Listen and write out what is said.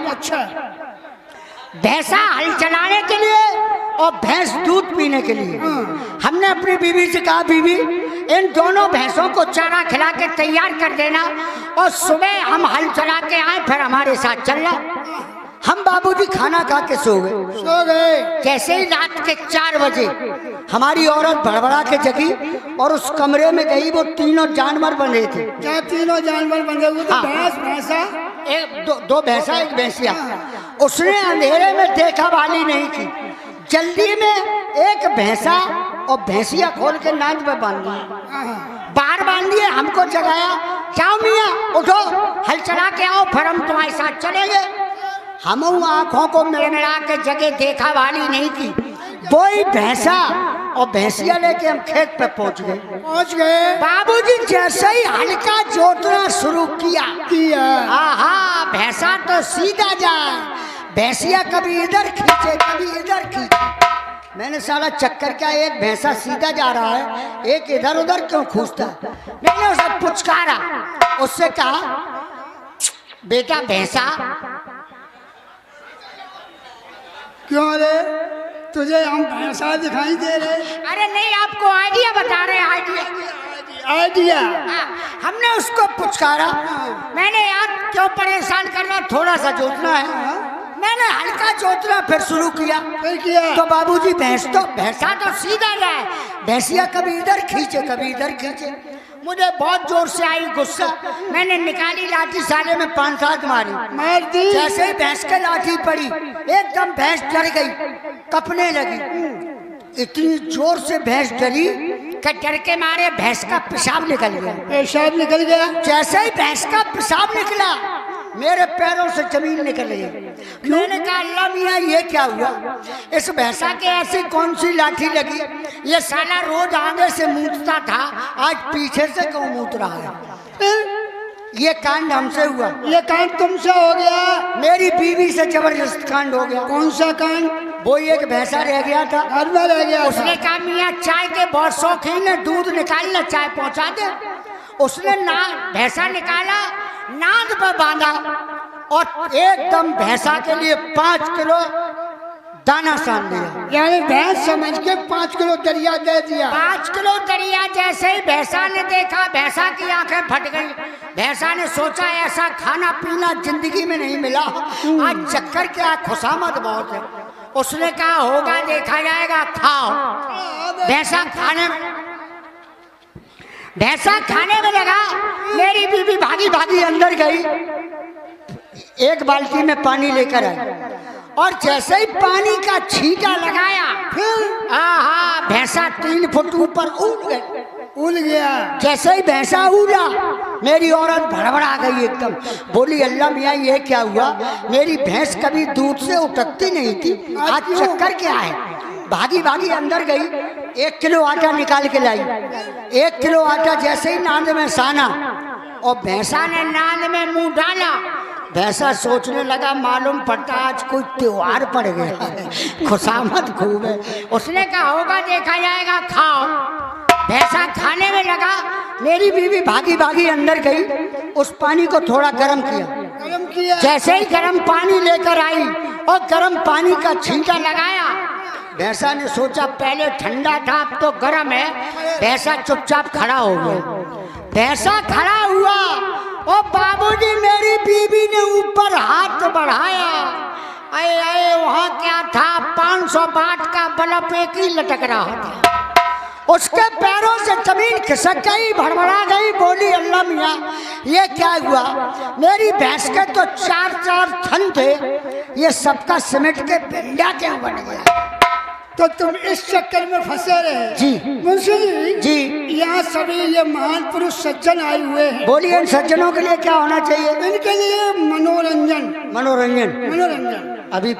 अच्छा, भैंसा हल चलाने के लिए और भैंस दूध पीने के लिए। हमने अपनी बीवी से कहा, बीवी इन दोनों भैंसों को चारा खिला के तैयार कर देना और सुबह हम हल चला के आए, फिर हमारे साथ चलना। हम बाबूजी खाना खा के सो गए। जैसे ही रात के 4 बजे हमारी औरत भड़बड़ा के जगी और उस कमरे में गई। वो तीनों जानवर बने थे। क्या तीनों जानवर बंधे हुए थे? हाँ। भैंस, भैंसा, दो भैंसा, एक भैंसिया। उसने अंधेरे में देखा वाली नहीं की। जल्दी में एक भैंसा और भैंसिया खोल के नाच में बांध दिया। बाहर बांध दिए, हमको जगाया, जाओ मियाँ उठो, हल चला के आओ, फिर हम तुम्हारे साथ चलेंगे। हम आंखों को मिड़मिड़ा के जगह देखा वाली नहीं की। वही भैंसा और भैंसिया लेके हम खेत पे पहुंच गए। बाबूजी जैसे ही हल्का जोतना शुरू किया, आहा, भैंसा तो सीधा जाए, भैंसिया कभी इधर खींचे कभी इधर खींचे। मैंने सारा चक्कर क्या, एक भैंसा सीधा जा रहा है, एक इधर उधर क्यों खींचता। मैंने उसे पुचकारा, उससे कहा, बेटा भैंसा। क्यों रे, तुझे हम भैंसा दिखाई दे रहे? अरे नहीं, आपको आइडिया बता रहे हैं, आइडिया। हमने उसको पुचकारा, मैंने यार क्यों परेशान करना, थोड़ा सा जोतना है। मैंने हल्का जोतना फिर शुरू किया। तो बाबूजी भैंसा तो सीधा जाए, भैंसिया कभी इधर खींचे कभी इधर खींचे। मुझे बहुत जोर से आई गुस्सा, मैंने निकाली लाठी, साले में 5-7 मार दी। जैसे ही भैंस के लाठी पड़ी, एकदम भैंस डर गई, कपने लगी। इतनी जोर से भैंस डरी कि डर के मारे भैंस का पेशाब निकल गया। जैसे ही भैंस का पेशाब निकला, मेरे पैरों से जमीन निकल गई। मैंने कहा, अल्लाह मियाँ ये क्या हुआ? इस भैंसा के ऐसी कौन सी लाठी लगी? ये साला रोज आगे से मूतता था, आज पीछे से क्यों मूत रहा है? ये कांड हमसे हुआ। ये कांड तुमसे हो गया? मेरी बीवी से जबरदस्त कांड हो गया। कौन सा कांड? वो एक भैंसा रह गया था, घर में रह गया। उसने कहा, मियाँ चाय के बहुत शौकीन है, दूध निकाल ले, चाय पहुंचा दे। उसने भैंसा निकाला, नाद पर बांधा और एकदम भैंसा के लिए 5 किलो दाना सान दिया। यानी भैंस समझ के 5 किलो दरिया दे दिया। 5 किलो दरिया। जैसे ही भैंसा ने देखा, भैंसा की आंखें फट गई। भैंसा ने सोचा, ऐसा खाना पीना जिंदगी में नहीं मिला, आज चक्कर क्या, खुशामद बहुत है। उसने कहा, होगा देखा जाएगा, खाओ। भैंसा खाने में लगा। मेरी बीवी भागी भागी अंदर गई, एक बाल्टी में पानी लेकर आई और जैसे ही पानी का छींटा लगाया, फिर आहा, भैंसा 3 फुट ऊपर उड़ गया। जैसे ही भैंसा उड़ा, मेरी औरत भड़बड़ा गई एकदम, बोली, अल्लाह मियाँ ये क्या हुआ? मेरी भैंस कभी दूध से उठकती नहीं थी, आज चक्कर क्या है? भागी भागी अंदर गई, 1 किलो आटा निकाल के लाई। 1 किलो आटा जैसे ही नांद में साना और भैंसा ने नांद में मुंह डाला, भैंसा सोचने लगा, मालूम पड़ता आज कोई त्योहार पड़ गया, खुशामद खूब है। उसने कहा, होगा देखा जाएगा, खाओ। भैंसा खाने में लगा। मेरी बीवी भागी भागी अंदर गई, उस पानी को थोड़ा गर्म किया। जैसे ही गर्म पानी लेकर आई और गर्म पानी का छींटा लगाया, भैंसा ने सोचा पहले ठंडा था, अब तो गर्म है। भैंसा चुपचाप खड़ा हो गया। भैंसा खड़ा हुआ और बाबूजी मेरी बीवी ने ऊपर हाथ बढ़ाया। अरे अरे, वहाँ क्या था? 500 वाट का बल्ब एक ही लटक रहा था। उसके पैरों से जमीन खिसक गई, भड़बड़ा गई, बोली, अल्लाह मियाँ ये क्या हुआ? मेरी भैंस के तो 4 थन थे, ये सबका सिमट के भिंडा क्यों बन गया? तो तुम इस चक्कर में फंसे रहे? जी मुंशी जी, यहाँ सभी ये महान पुरुष सज्जन आए हुए हैं। बोलिए, इन सज्जनों के लिए क्या होना चाहिए? इनके लिए मनोरंजन। मनोरंजन अभी